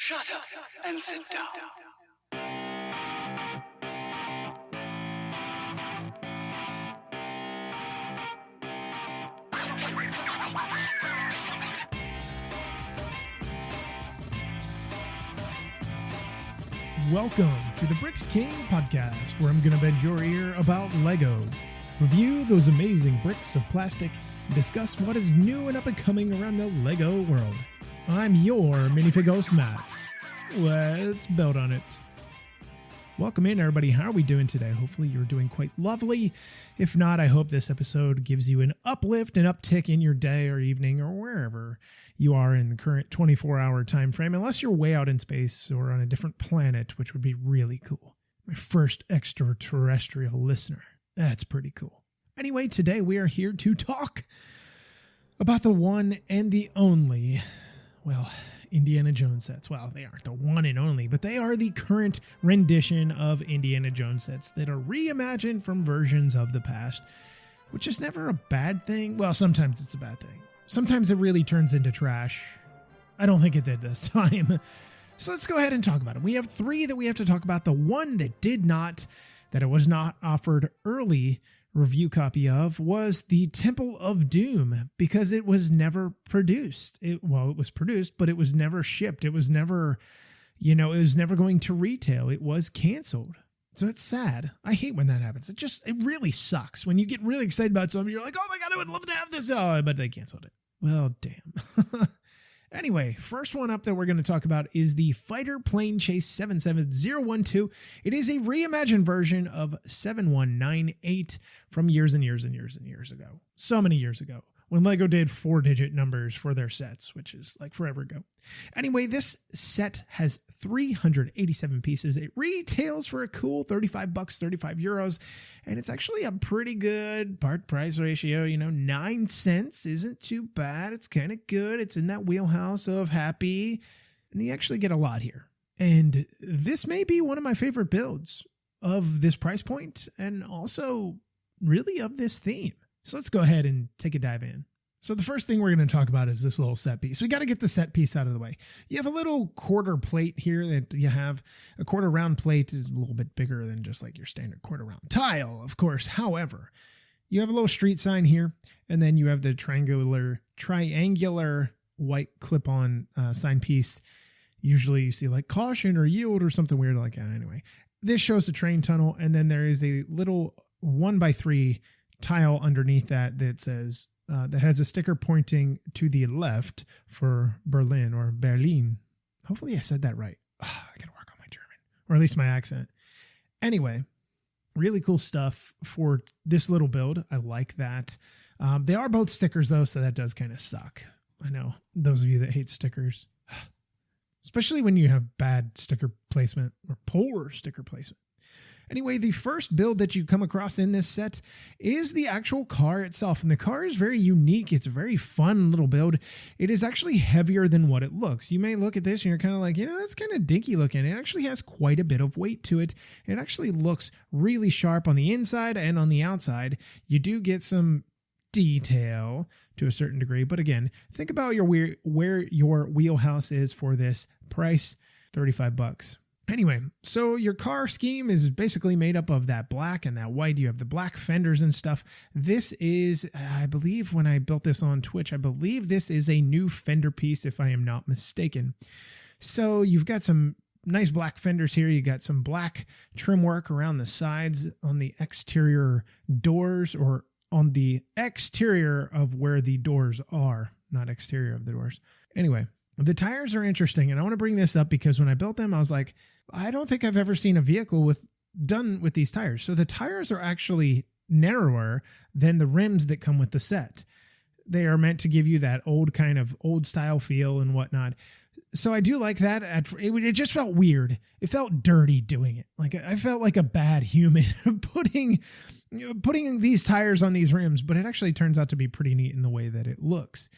Shut up and sit down. Welcome to the Bricks King podcast, where I'm going to bend your ear about Lego, review those amazing bricks of plastic, and discuss what is new and up and coming around the Lego world. I'm your minifigure host, Matt. Let's build on it. Welcome in, everybody. How are we doing today? Hopefully you're doing quite lovely. If not, I hope this episode gives you an uplift, an uptick in your day or evening or wherever you are in the current 24-hour time frame, unless you're way out in space or on a different planet, which would be really cool. My first extraterrestrial listener. That's pretty cool. Anyway, today we are here to talk about the one and the only, Indiana Jones sets. Well, they aren't the one and only, but they are the current rendition of Indiana Jones sets that are reimagined from versions of the past, which is never a bad thing. Well, sometimes it's a bad thing. Sometimes it really turns into trash. I don't think it did this time. So let's go ahead and talk about it. We have three that we have to talk about. The one that did not, that it was not offered early review copy of, was the Temple of Doom, because it was never produced. It was produced, but it was never shipped. It was never, it was never going to retail. It was canceled. So it's sad. I hate when that happens. It really sucks. When you get really excited about something, you're like, oh my God, I would love to have this. Oh, but they canceled it. Well, damn. Anyway, first one up that we're going to talk about is the Fighter Plane Chase 77012. It is a reimagined version of 7198 from years and years and years and years ago. So many years ago, when Lego did 4-digit numbers for their sets, which is like forever ago. Anyway, this set has 387 pieces. It retails for a cool $35, 35 euros, and it's actually a pretty good part price ratio. 9 cents isn't too bad. It's kind of good. It's in that wheelhouse of happy, and you actually get a lot here. And this may be one of my favorite builds of this price point, and also really of this theme. So let's go ahead and take a dive in. So the first thing we're going to talk about is this little set piece. We got to get the set piece out of the way. You have a little quarter plate here that you have. A quarter round plate is a little bit bigger than just like your standard quarter round tile, of course. However, you have a little street sign here, and then you have the triangular white clip-on sign piece. Usually you see like caution or yield or something weird like that. Anyway, this shows the train tunnel, and then there is a little 1x3 tile underneath that says that has a sticker pointing to the left for Berlin or Berlin. Hopefully I said that right. I gotta work on my German, or at least my accent. Anyway, really cool stuff for this little build. I like that. They are both stickers though, so that does kind of suck. I know those of you that hate stickers, especially when you have bad sticker placement or poor sticker placement. Anyway, the first build that you come across in this set is the actual car itself. And the car is very unique. It's a very fun little build. It is actually heavier than what it looks. You may look at this and you're kind of like, that's kind of dinky looking. It actually has quite a bit of weight to it. It actually looks really sharp on the inside and on the outside. You do get some detail to a certain degree. But again, think about where your wheelhouse is for this price, $35. Anyway, so your car scheme is basically made up of that black and that white. You have the black fenders and stuff. This is, I believe when I built this on Twitch, I believe this is a new fender piece, if I am not mistaken. So you've got some nice black fenders here. You got some black trim work around the sides on the exterior doors, or on the exterior of where the doors are, not exterior of the doors. Anyway, the tires are interesting, and I want to bring this up because when I built them, I was like, I don't think I've ever seen a vehicle done with these tires. So the tires are actually narrower than the rims that come with the set. They are meant to give you that old style feel and whatnot. So I do like that. It just felt weird. It felt dirty doing it. Like I felt like a bad human putting these tires on these rims, but it actually turns out to be pretty neat in the way that it looks.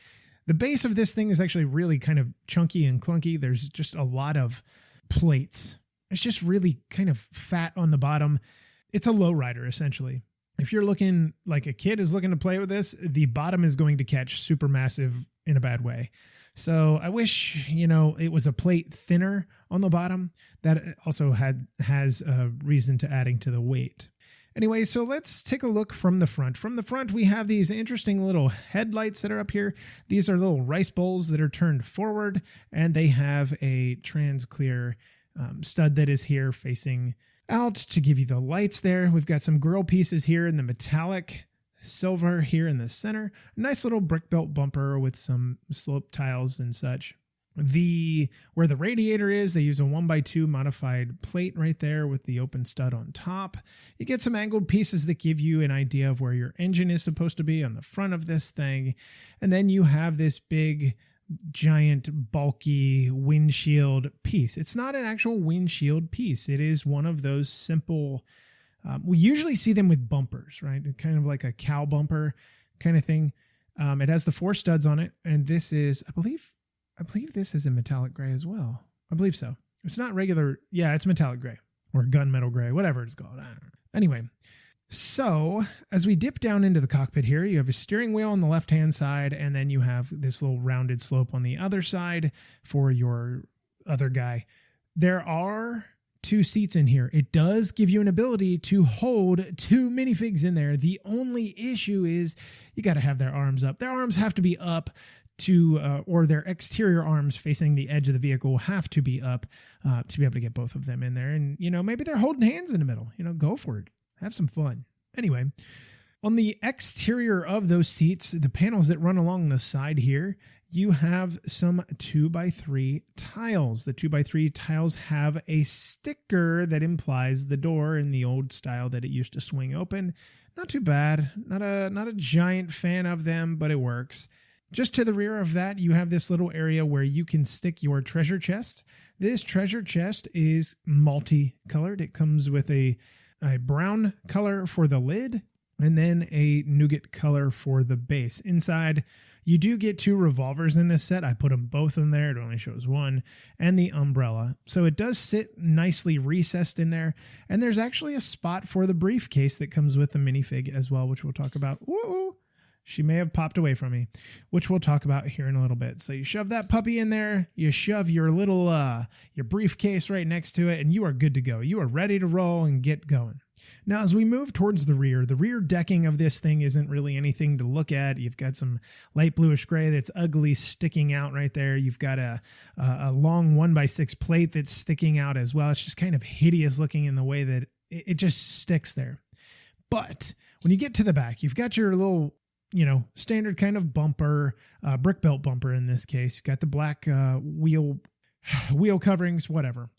The base of this thing is actually really kind of chunky and clunky. There's just a lot of plates. It's just really kind of fat on the bottom. It's a lowrider, essentially. If you're looking like a kid is looking to play with this, the bottom is going to catch super massive in a bad way. So I wish, it was a plate thinner on the bottom. That also has a reason to adding to the weight. Anyway, so let's take a look from the front. From the front, we have these interesting little headlights that are up here. These are little rice bowls that are turned forward, and they have a trans clear stud that is here facing out to give you the lights there. We've got some grill pieces here in the metallic silver here in the center. Nice little brick built bumper with some slope tiles and such. Where the radiator is, they use a 1x2 modified plate right there with the open stud on top. You get some angled pieces that give you an idea of where your engine is supposed to be on the front of this thing. And then you have this big, giant, bulky windshield piece. It's not an actual windshield piece. It is one of those simple, we usually see them with bumpers, right? Kind of like a cow bumper kind of thing. It has the 4 studs on it. And this is, I believe this is in metallic gray as well. I believe so. It's not regular. Yeah, it's metallic gray or gunmetal gray, whatever it's called. I don't know. Anyway, so as we dip down into the cockpit here, you have a steering wheel on the left-hand side, and then you have this little rounded slope on the other side for your other guy. There are 2 seats in here. It does give you an ability to hold 2 minifigs in there. The only issue is you got to have their arms up. Their arms have to be up or their exterior arms facing the edge of the vehicle have to be up to be able to get both of them in there. And, maybe they're holding hands in the middle. Go for it. Have some fun. Anyway, on the exterior of those seats, the panels that run along the side here, you have some 2x3 tiles. The 2x3 tiles have a sticker that implies the door in the old style that it used to swing open. Not too bad. Not a giant fan of them, but it works. Just to the rear of that, you have this little area where you can stick your treasure chest. This treasure chest is multicolored. It comes with a brown color for the lid and then a nougat color for the base. Inside, you do get 2 revolvers in this set. I put them both in there. It only shows 1. And the umbrella. So it does sit nicely recessed in there. And there's actually a spot for the briefcase that comes with the minifig as well, which we'll talk about. Whoa! She may have popped away from me, which we'll talk about here in a little bit. So you shove that puppy in there, you shove your little, your briefcase right next to it, and you are good to go. You are ready to roll and get going. Now, as we move towards the rear decking of this thing isn't really anything to look at. You've got some light bluish gray that's ugly sticking out right there. You've got a long 1x6 plate that's sticking out as well. It's just kind of hideous looking in the way that it just sticks there. But when you get to the back, you've got your little, standard kind of bumper, brick belt bumper in this case. You've got the black wheel coverings, whatever.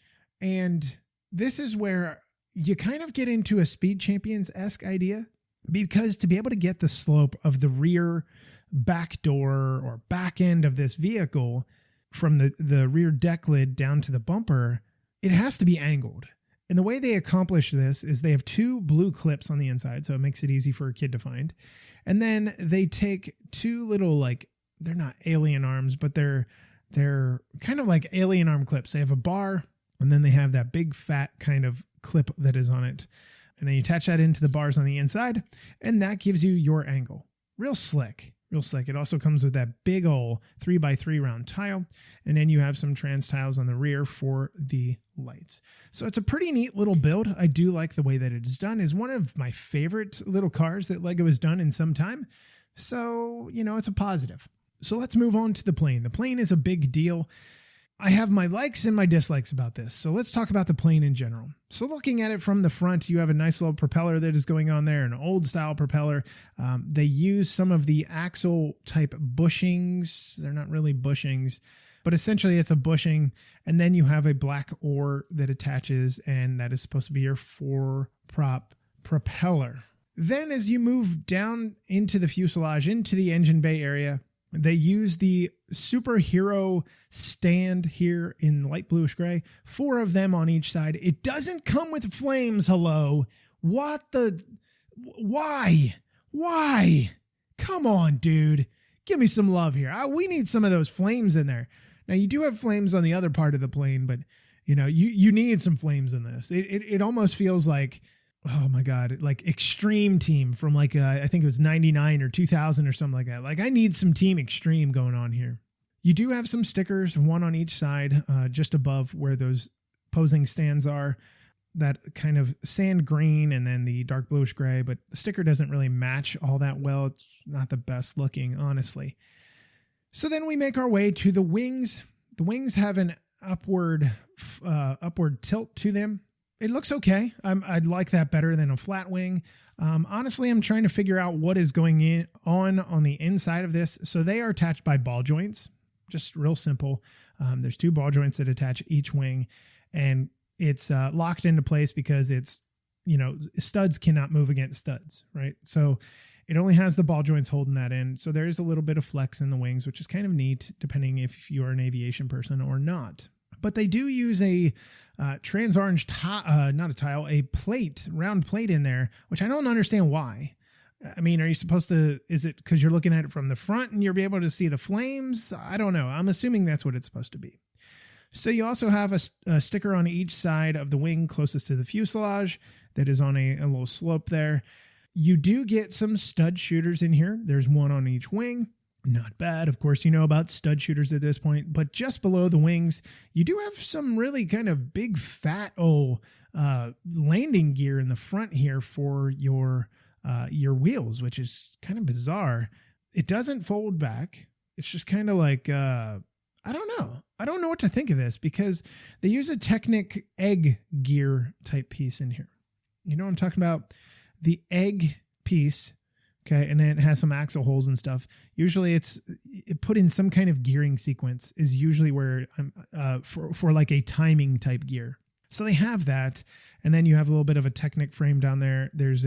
And this is where you kind of get into a Speed Champions-esque idea, because to be able to get the slope of the rear back door or back end of this vehicle from the rear deck lid down to the bumper, it has to be angled. And the way they accomplish this is they have 2 blue clips on the inside, so it makes it easy for a kid to find. And then they take 2 little, they're not alien arms, but they're kind of like alien arm clips. They have a bar, and then they have that big fat kind of clip that is on it. And then you attach that into the bars on the inside, and that gives you your angle. Real slick. It also comes with that big old 3x3 round tile, and then you have some trans tiles on the rear for the lights. So it's a pretty neat little build. I do like the way that it is done. It's one of my favorite little cars that Lego has done in some time. So, it's a positive. So let's move on to the plane. The plane is a big deal. I have my likes and my dislikes about this. So let's talk about the plane in general. So looking at it from the front, you have a nice little propeller that is going on there, an old style propeller. They use some of the axle type bushings. They're not really bushings, but essentially it's a bushing. And then you have a black oar that attaches, and that is supposed to be your 4-prop propeller. Then as you move down into the fuselage, into the engine bay area, they use the superhero stand here in light bluish gray, 4 of them on each side. It doesn't come with flames. Hello. Why? Come on, dude. Give me some love here. We need some of those flames in there. Now, you do have flames on the other part of the plane, but you need some flames in this. It almost feels like oh my God, like Extreme Team from like, I think it was 99 or 2000 or something like that. Like I need some Team Extreme going on here. You do have some stickers, one on each side, just above where those posing stands are, that kind of sand green and then the dark bluish gray, but the sticker doesn't really match all that well. It's not the best looking, honestly. So then we make our way to the wings. The wings have an upward tilt to them. It looks okay. I'd like that better than a flat wing. Honestly, I'm trying to figure out what is going on the inside of this. So they are attached by ball joints, just real simple. There's 2 ball joints that attach each wing, and it's locked into place because it's, studs cannot move against studs, right? So it only has the ball joints holding that in. So there is a little bit of flex in the wings, which is kind of neat, depending if you are an aviation person or not. But they do use a trans-orange a plate, round plate in there, which I don't understand why. I mean, are you supposed to, is it because you're looking at it from the front and you'll be able to see the flames? I don't know. I'm assuming that's what it's supposed to be. So you also have a sticker on each side of the wing closest to the fuselage that is on a little slope there. You do get some stud shooters in here. There's one on each wing. Not bad. Of course, you know about stud shooters at this point, but just below the wings, you do have some really kind of big fat landing gear in the front here for your wheels, which is kind of bizarre. It doesn't fold back. It's just kind of like, I don't know. I don't know what to think of this because they use a Technic egg gear type piece in here. You know what I'm talking about? The egg piece. Okay. And then it has some axle holes and stuff. Usually it put in some kind of gearing sequence is usually where I'm for like a timing type gear. So they have that. And then you have a little bit of a Technic frame down there. There's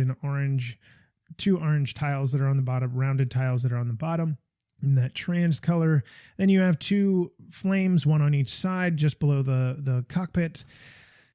two orange tiles that are on the bottom, rounded tiles that are on the bottom in that trans color. Then you have 2 flames, one on each side, just below the cockpit.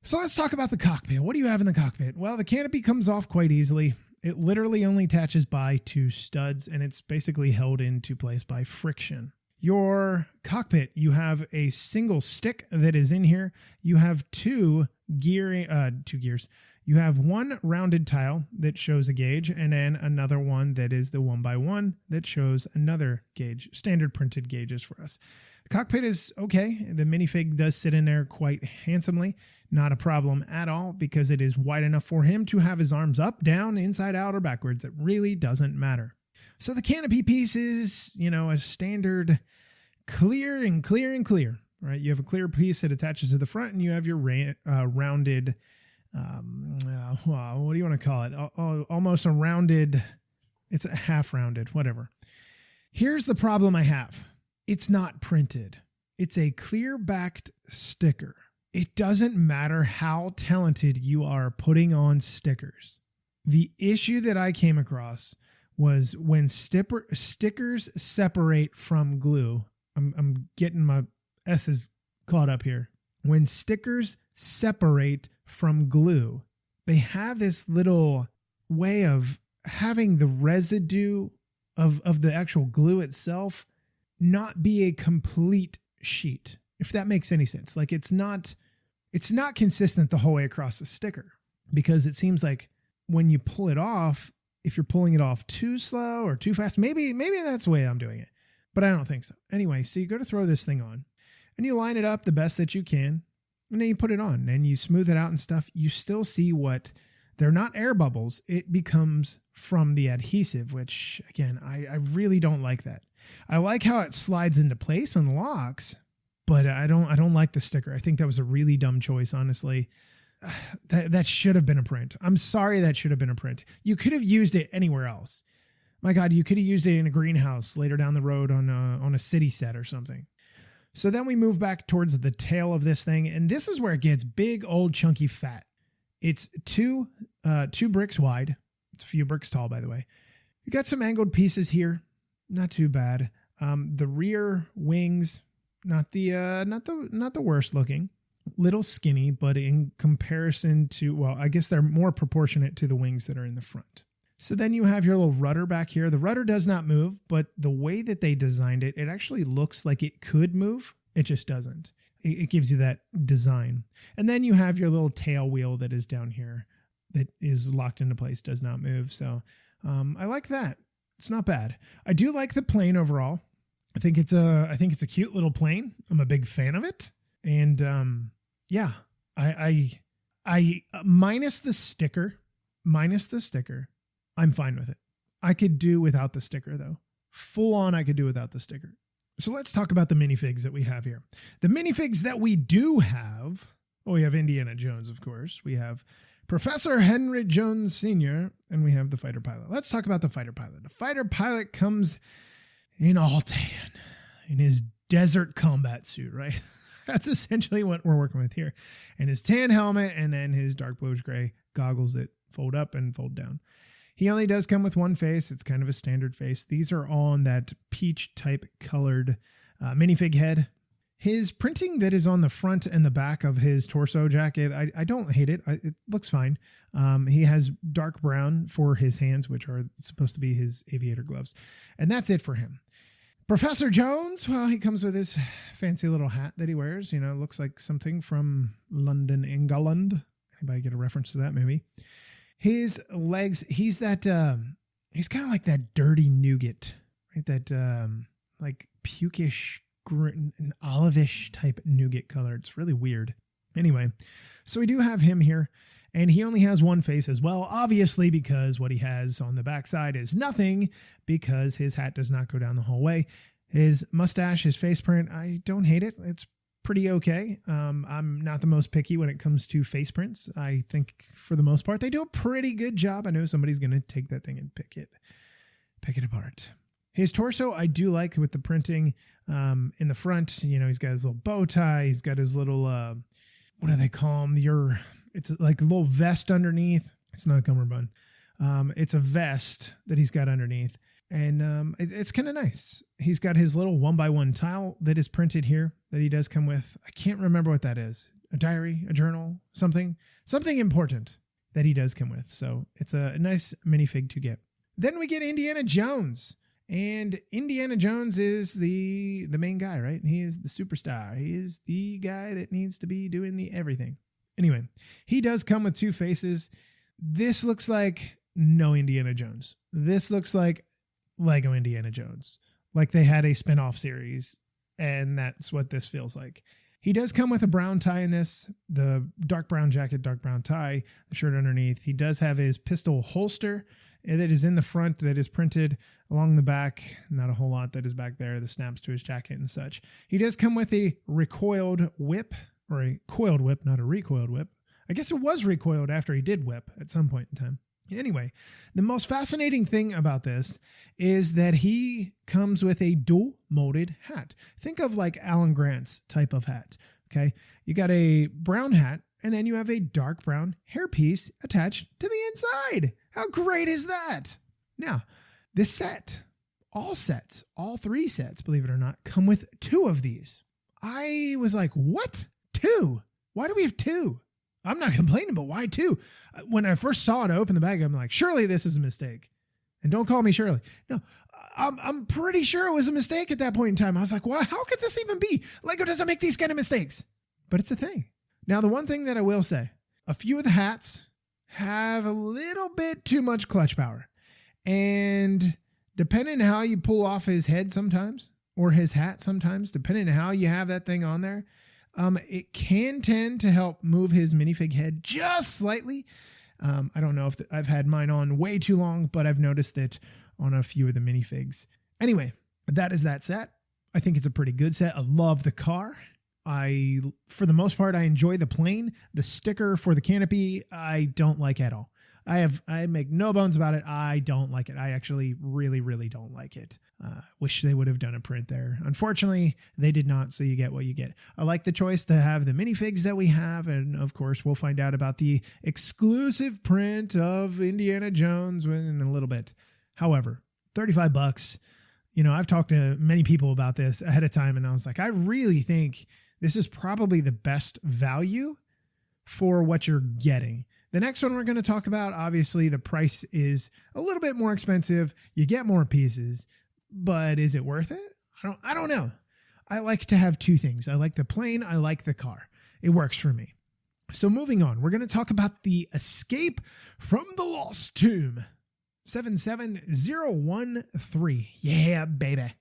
So let's talk about the cockpit. What do you have in the cockpit? Well, the canopy comes off quite easily. It literally only attaches by 2 studs, and it's basically held into place by friction. Your cockpit, you have a single stick that is in here. You have 2 gears. You have 1 rounded tile that shows a gauge, and then another one that is the 1x1 that shows another gauge, standard printed gauges for us. The cockpit is okay. The minifig does sit in there quite handsomely. Not a problem at all because it is wide enough for him to have his arms up, down, inside out, or backwards. It really doesn't matter. So the canopy piece is, a standard clear, right? You have a clear piece that attaches to the front, and you have your rounded, what do you want to call it? Almost a rounded, it's a half rounded, whatever. Here's the problem I have. It's not printed. It's a clear backed sticker. It doesn't matter how talented you are putting on stickers. The issue that I came across was when stickers separate from glue. I'm getting my S's caught up here. When stickers separate from glue, they have this little way of having the residue of the actual glue itself not be a complete sheet, if that makes any sense. Like it's not consistent the whole way across the sticker, because it seems like when you pull it off, if you're pulling it off too slow or too fast, maybe that's the way I'm doing it, but I don't think so. Anyway, so you go to throw this thing on and you line it up the best that you can, and then you put it on and you smooth it out and stuff. You still see what they're not air bubbles. It becomes from the adhesive, which again, I really don't like that. I like how it slides into place and locks, but I don't like the sticker. I think that was a really dumb choice, honestly. That should have been a print. I'm sorry, that should have been a print. You could have used it anywhere else. My God, you could have used it in a greenhouse later down the road on a city set or something. So then we move back towards the tail of this thing, and this is where it gets big, old, chunky fat. It's two bricks wide. It's a few bricks tall, by the way. You got some angled pieces here. Not too bad. The rear wings, not the worst looking. Little skinny, but in comparison to, well, I guess they're more proportionate to the wings that are in the front. So then you have your little rudder back here. The rudder does not move, but the way that they designed it, it actually looks like it could move. It just doesn't. It gives you that design. And then you have your little tail wheel that is down here. that is locked into place, does not move. So I like that. It's not bad. I do like the plane overall. I think it's a cute little plane. I'm a big fan of it. And yeah, I minus the sticker, I'm fine with it. I could do without the sticker though. Full on, I could do without the sticker. So let's talk about the minifigs that we have here. The minifigs that we do have, well, we have Indiana Jones, of course. We have Professor Henry Jones Sr., and we have the fighter pilot. Let's talk about the fighter pilot. The fighter pilot comes in all tan, in his desert combat suit, right? That's essentially what we're working with here. And his tan helmet, and then his dark bluish gray goggles that fold up and fold down. He only does come with one face. It's kind of a standard face. These are on that peach type colored minifig head. His printing that is on the front and the back of his torso jacket, I don't hate it. It looks fine. He has dark brown for his hands, which are supposed to be his aviator gloves. And that's it for him. Professor Jones, well, he comes with his fancy little hat that he wears. You know, looks like something from London, England. Anybody get a reference to that, maybe? His legs, he's kind of like that dirty nougat, right? That like pukish, an olive-ish type nougat color. It's really weird. Anyway, so we do have him here, and he only has one face as well, obviously, because what he has on the backside is nothing, because his hat does not go down the whole way. His mustache, his face print, I don't hate it. It's pretty okay. I'm not the most picky when it comes to face prints. I think for the most part, they do a pretty good job. I know somebody's going to take that thing and pick it apart. His torso, I do like with the printing in the front. You know, he's got his little bow tie. He's got his little, what do they call them? It's like a little vest underneath. It's not a cummerbund. It's a vest that he's got underneath. And it's kind of nice. He's got his little 1x1 tile that is printed here that he does come with. I can't remember what that is. A diary, a journal, something important that he does come with. So it's a nice minifig to get. Then we get Indiana Jones. And Indiana Jones is the main guy, right? He is the superstar. He is the guy that needs to be doing the everything. Anyway, he does come with two faces. This looks like no Indiana Jones. This looks like Lego Indiana Jones. Like they had a spin-off series, and that's what this feels like. He does come with a brown tie in this, the dark brown jacket, dark brown tie, the shirt underneath. He does have his pistol holster that is in the front that is printed along the back. Not a whole lot that is back there, the snaps to his jacket and such. He does come with a recoiled whip, or a coiled whip, not a recoiled whip. I guess it was recoiled after he did whip at some point in time. Anyway, the most fascinating thing about this is that he comes with a dual molded hat. Think of like Alan Grant's type of hat. Okay. You got a brown hat, and then you have a dark brown hairpiece attached to the inside. How great is that? Now, this set, all three sets, believe it or not, come with two of these. I was like, what? Two? Why do we have two? I'm not complaining, but why two? When I first saw it open the bag, I'm like, surely this is a mistake. And don't call me Shirley. No, I'm pretty sure it was a mistake at that point in time. I was like, well, how could this even be? Lego doesn't make these kind of mistakes. But it's a thing. Now, the one thing that I will say, a few of the hats have a little bit too much clutch power. And depending on how you pull off his head sometimes, or his hat sometimes, depending on how you have that thing on there, it can tend to help move his minifig head just slightly. I don't know if I've had mine on way too long, but I've noticed it on a few of the minifigs. Anyway, that is that set. I think it's a pretty good set. I love the car. For the most part, I enjoy the plane. The sticker for the canopy, I don't like at all. I make no bones about it. I don't like it. I actually really, really don't like it. Wish they would have done a print there. Unfortunately, they did not, so you get what you get. I like the choice to have the minifigs that we have, and of course, we'll find out about the exclusive print of Indiana Jones in a little bit. However, $35. You know, I've talked to many people about this ahead of time, and I was like, I really think this is probably the best value for what you're getting. The next one we're going to talk about, obviously, the price is a little bit more expensive. You get more pieces, but is it worth it? I don't know. I like to have two things. I like the plane. I like the car. It works for me. So moving on, we're going to talk about the Escape from the Lost Tomb. 77013. Yeah, baby. I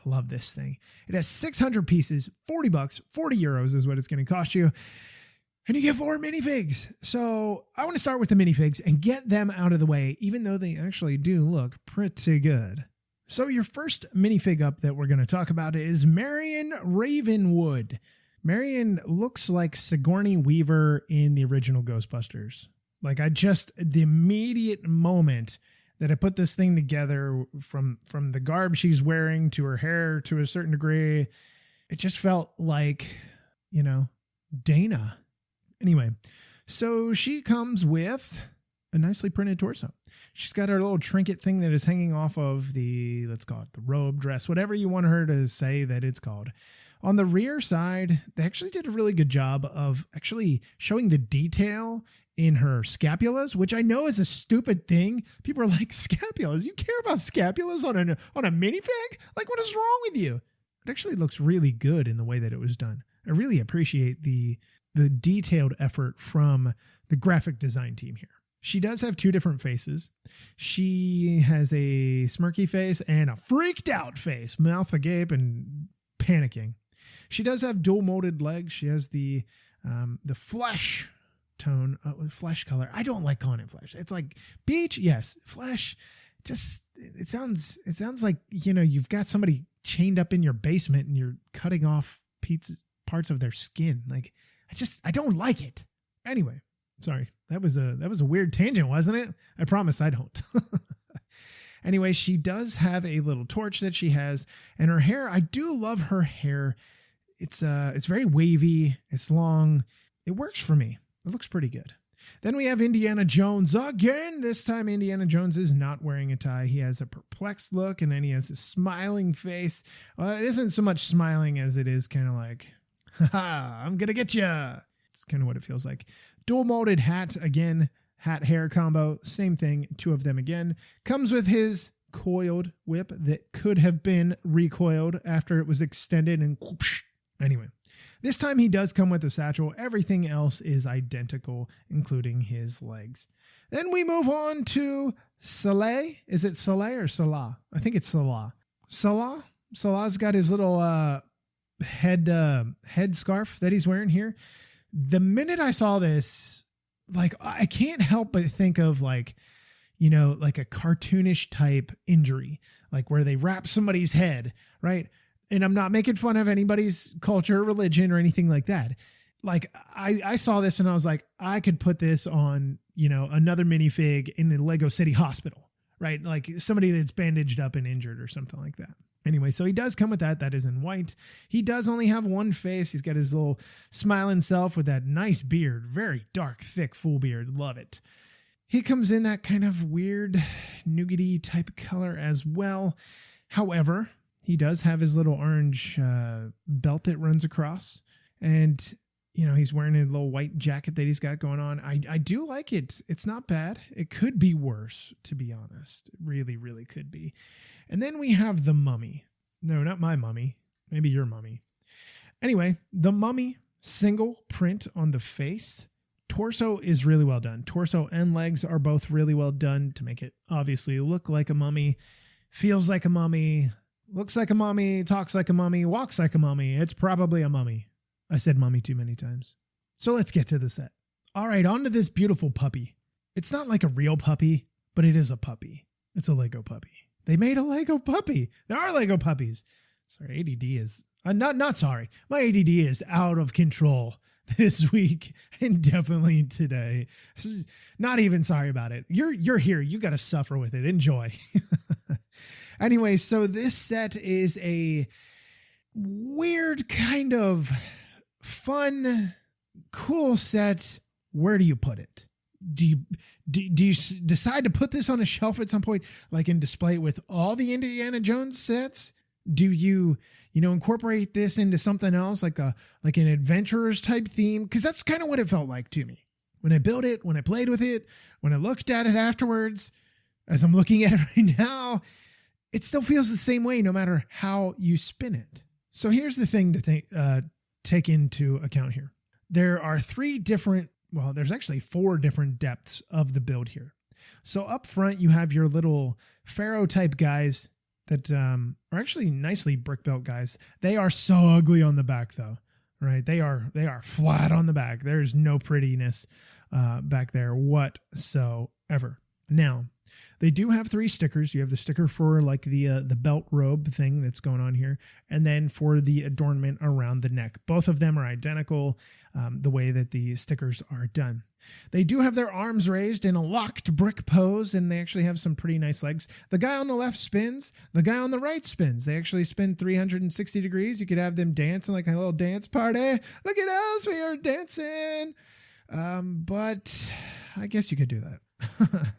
love this thing. It has 600 pieces, $40, 40 euros is what it's going to cost you. And you get 4 minifigs. So I want to start with the minifigs and get them out of the way, even though they actually do look pretty good. So your first minifig up that we're going to talk about is Marion Ravenwood. Marion looks like Sigourney Weaver in the original Ghostbusters. Like the immediate moment that I put this thing together, from the garb she's wearing to her hair to a certain degree, it just felt like, Dana. Anyway, so she comes with a nicely printed torso. She's got her little trinket thing that is hanging off of let's call it the robe, dress, whatever you want her to say that it's called. On the rear side, they actually did a really good job of actually showing the detail in her scapulas, which I know is a stupid thing. People are like, scapulas? You care about scapulas on a minifig? Like, what is wrong with you? It actually looks really good in the way that it was done. I really appreciate the detailed effort from the graphic design team here. She does have 2 different faces. She has a smirky face and a freaked out face, mouth agape and panicking. She does have dual molded legs. She has the flesh tone, flesh color. I don't like calling it flesh. It's like beach. Yes. Flesh. Just, it sounds like, you've got somebody chained up in your basement and you're cutting off parts of their skin. Like, I don't like it. Anyway, sorry. That was a weird tangent, wasn't it? I promise I don't. Anyway, she does have a little torch that she has, and her hair, I do love her hair. It's very wavy. It's long. It works for me. It looks pretty good. Then we have Indiana Jones again. This time Indiana Jones is not wearing a tie. He has a perplexed look, and then he has a smiling face. It isn't so much smiling as it is kind of like, haha, I'm going to get ya. It's kind of what it feels like. Dual molded hat again, hat hair combo, same thing. 2 of them again. Comes with his coiled whip that could have been recoiled after it was extended and whoosh. Anyway, this time he does come with a satchel. Everything else is identical, including his legs. Then we move on to Salah. Is it Salah or Salah? I think it's Salah. Salah? Salah's got his little head scarf that he's wearing here. The minute I saw this, like, I can't help but think of like a cartoonish type injury, like where they wrap somebody's head, right? And I'm not making fun of anybody's culture, religion, or anything like that. Like, I saw this and I was like, I could put this on, another minifig in the Lego City Hospital, right? Like somebody that's bandaged up and injured or something like that. Anyway, so he does come with that. That is in white. He does only have 1 face. He's got his little smiling self with that nice beard. Very dark, thick, full beard. Love it. He comes in that kind of weird nougaty type color as well. However, he does have his little orange belt that runs across. And, he's wearing a little white jacket that he's got going on. I do like it. It's not bad. It could be worse, to be honest. It really, really could be. And then we have the Mummy. No, not my mummy. Maybe your mummy. Anyway, the Mummy, single print on the face. Torso is really well done. Torso and legs are both really well done to make it obviously look like a mummy, feels like a mummy, looks like a mummy, talks like a mummy, walks like a mummy. It's probably a mummy. I said mummy too many times. So let's get to the set. All right, on to this beautiful puppy. It's not like a real puppy, but it is a puppy. It's a Lego puppy. They made a Lego puppy. There are Lego puppies. Sorry, ADD is... not sorry. My ADD is out of control this week and definitely today. Not even sorry about it. You're here. You got to suffer with it. Enjoy. Anyway, so this set is a weird kind of fun, cool set. Where do you put it? Do you decide to put this on a shelf at some point, like and display it with all the Indiana Jones sets? Do you incorporate this into something else, like an adventurers type theme? Because that's kind of what it felt like to me when I built it, when I played with it, when I looked at it afterwards. As I'm looking at it right now, it still feels the same way no matter how you spin it. So here's the thing to take into account here. There are there's actually 4 different depths of the build here. So up front, you have your little pharaoh type guys that are actually nicely brick built guys. They are so ugly on the back though, right? They are flat on the back. There's no prettiness back there whatsoever. Now, they do have 3 stickers. You have the sticker for like the belt robe thing that's going on here, and then for the adornment around the neck. Both of them are identical, the way that the stickers are done. They do have their arms raised in a locked brick pose, and they actually have some pretty nice legs. The guy on the left spins. The guy on the right spins. They actually spin 360 degrees. You could have them dancing like a little dance party. Look at us. We are dancing. But I guess you could do that.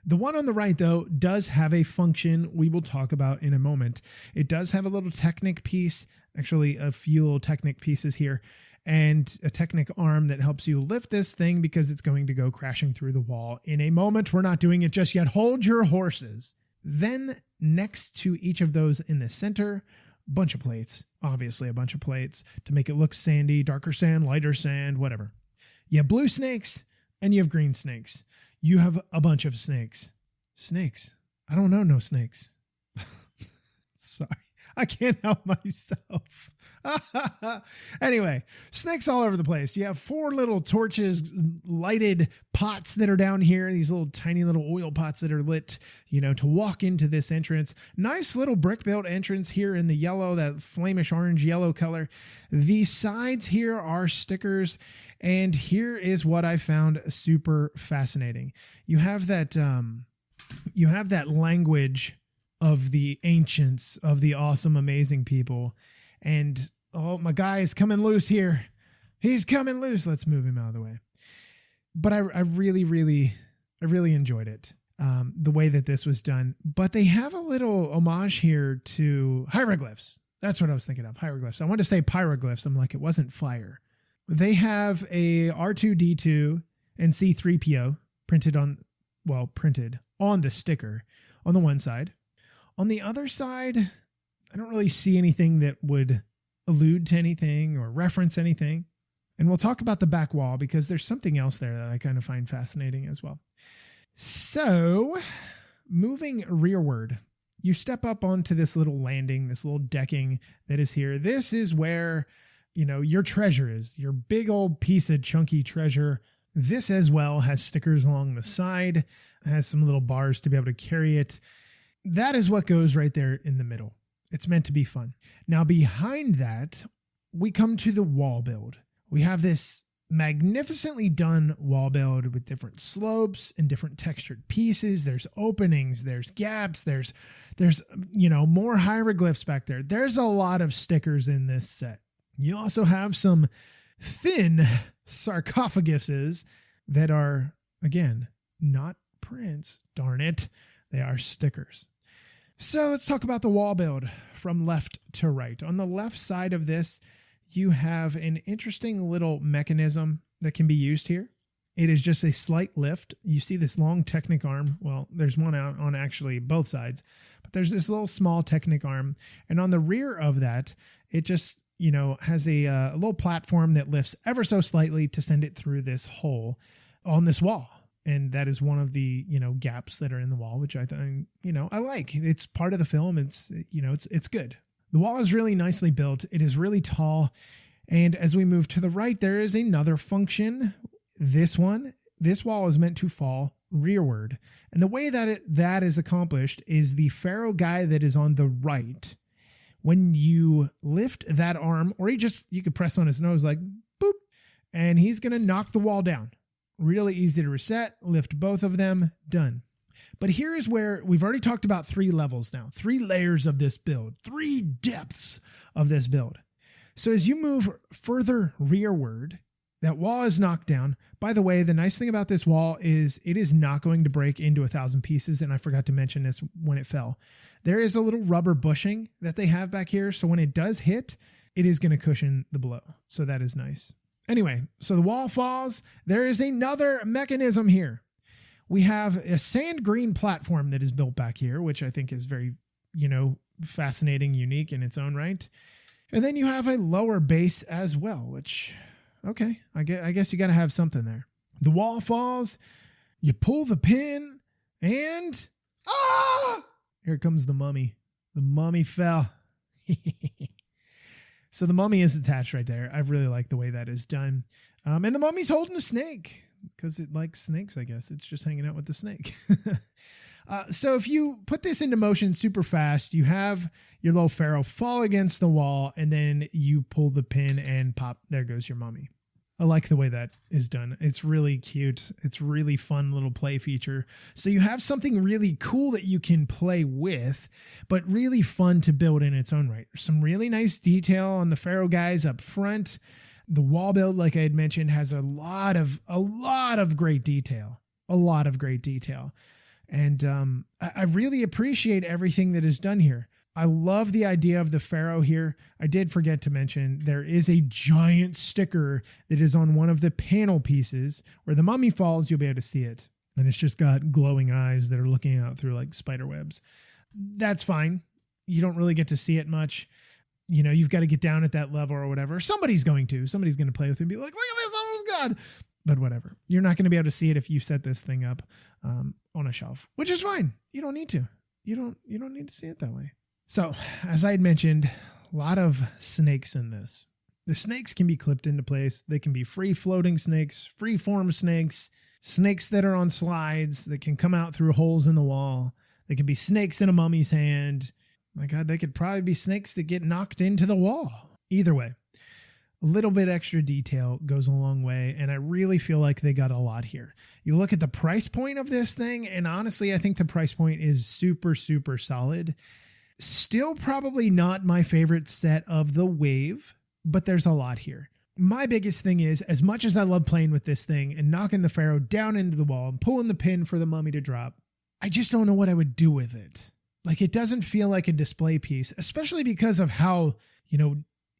The one on the right, though, does have a function we will talk about in a moment. It does have a little Technic piece, actually a few little Technic pieces here, and a Technic arm that helps you lift this thing because it's going to go crashing through the wall in a moment. We're not doing it just yet. Hold your horses. Then next to each of those in the center, bunch of plates, obviously a bunch of plates to make it look sandy, darker sand, lighter sand, whatever. You have blue snakes and you have green snakes. You have a bunch of snakes. Snakes. I don't know no snakes. Sorry. I can't help myself. Anyway, snakes all over the place. You have 4 little torches, lighted pots that are down here. These little tiny little oil pots that are lit, to walk into this entrance. Nice little brick built entrance here in the yellow, that flamish orange yellow color. The sides here are stickers. And here is what I found super fascinating. You have that language of the ancients, of the awesome, amazing people. And, oh, my guy is coming loose here. He's coming loose. Let's move him out of the way. But I really, really enjoyed it, the way that this was done. But they have a little homage here to hieroglyphs. That's what I was thinking of, hieroglyphs. I wanted to say pyroglyphs. I'm like, it wasn't fire. They have a R2-D2 and C3PO printed on the sticker on the one side. On the other side, I don't really see anything that would allude to anything or reference anything. And we'll talk about the back wall because there's something else there that I kind of find fascinating as well. So, moving rearward, you step up onto this little landing, this little decking that is here. This is where your treasure is, your big old piece of chunky treasure. This as well has stickers along the side, has some little bars to be able to carry it. That is what goes right there in the middle. It's meant to be fun. Now behind that, we come to the wall build. We have this magnificently done wall build with different slopes and different textured pieces. There's openings, there's gaps, there's more hieroglyphs back there. There's a lot of stickers in this set. You also have some thin sarcophaguses that are, again, not prints. Darn it. They are stickers. So let's talk about the wall build from left to right. On the left side of this, you have an interesting little mechanism that can be used here. It is just a slight lift. You see this long Technic arm. Well, there's one out on actually both sides, but there's this little small Technic arm. And on the rear of that, it just has a little platform that lifts ever so slightly to send it through this hole on this wall. And that is one of the, gaps that are in the wall, which I think, I like. It's part of the film. It's good. The wall is really nicely built. It is really tall. And as we move to the right, there is another function. This wall is meant to fall rearward. And the way that is accomplished is the pharaoh guy that is on the right. When you lift that arm, or you could press on his nose like boop, and he's going to knock the wall down. Really easy to reset, lift both of them, done. But here is where we've already talked about 3 levels now, 3 layers of this build, 3 depths of this build. So as you move further rearward, that wall is knocked down. By the way, the nice thing about this wall is it is not going to break into 1,000 pieces, and I forgot to mention this when it fell. There is a little rubber bushing that they have back here, so when it does hit, it is going to cushion the blow. So that is nice. Anyway, so the wall falls. There is another mechanism here. We have a sand green platform that is built back here, which I think is very, fascinating, unique in its own right. And then you have a lower base as well, which Okay. I guess you got to have something there. The wall falls. You pull the pin and here comes the mummy. The mummy fell. So the mummy is attached right there. I really like the way that is done. And the mummy's holding a snake because it likes snakes, I guess. It's just hanging out with the snake. So if you put this into motion super fast, you have your little pharaoh fall against the wall, and then you pull the pin and pop. There goes your mummy. I like the way that is done. It's really cute. It's really fun little play feature. So you have something really cool that you can play with, but really fun to build in its own right. Some really nice detail on the pharaoh guys up front. The wall build, like I had mentioned, has a lot of great detail. A lot of great detail. And I really appreciate everything that is done here. I love the idea of the pharaoh here. I did forget to mention there is a giant sticker that is on one of the panel pieces where the mummy falls. You'll be able to see it. And it's just got glowing eyes that are looking out through like spider webs. That's fine. You don't really get to see it much. You know, you've got to get down at that level or whatever. Somebody's going to play with it and be like, look at this. Oh my God. But whatever. You're not going to be able to see it if you set this thing up on a shelf, which is fine. You don't need to. You don't need to see it that way. So, as I had mentioned, a lot of snakes in this. The snakes can be clipped into place. They can be free-floating snakes, free-form snakes, snakes that are on slides that can come out through holes in the wall. They could be snakes in a mummy's hand. My God, they could probably be snakes that get knocked into the wall. Either way, a little bit extra detail goes a long way, and I really feel like they got a lot here. You look at the price point of this thing, and honestly, I think the price point is super, super solid. Still probably not my favorite set of the wave, but there's a lot here. My biggest thing is, as much as I love playing with this thing and knocking the pharaoh down into the wall and pulling the pin for the mummy to drop, I just don't know what I would do with it. Like, it doesn't feel like a display piece, especially because of how,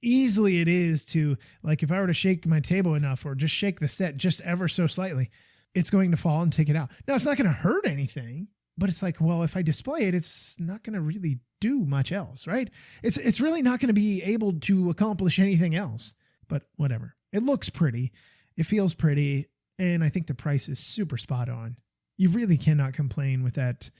easily it is to, like, if I were to shake my table enough or just shake the set just ever so slightly, it's going to fall and take it out. Now, it's not going to hurt anything, but it's like, well, if I display it, it's not going to really do much else, right? It's really not going to be able to accomplish anything else, but whatever. It looks pretty. It feels pretty. And I think the price is super spot on. You really cannot complain with that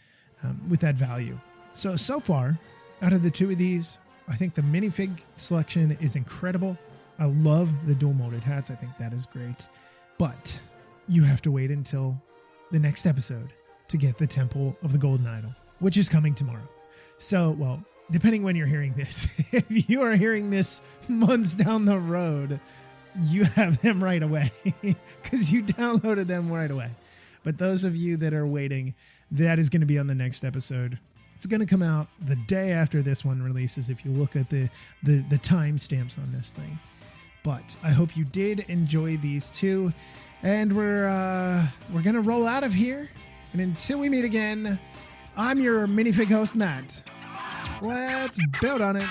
value. So far, out of the two of these, I think the minifig selection is incredible. I love the dual molded hats. I think that is great, but you have to wait until the next episode to get the Temple of the Golden Idol, which is coming tomorrow. So, well, depending when you're hearing this, if you are hearing this months down the road, you have them right away because you downloaded them right away. But those of you that are waiting, that is going to be on the next episode. It's going to come out the day after this one releases if you look at the timestamps on this thing. But I hope you did enjoy these two. And we're going to roll out of here. And until we meet again, I'm your minifig host, Matt. Let's build on it.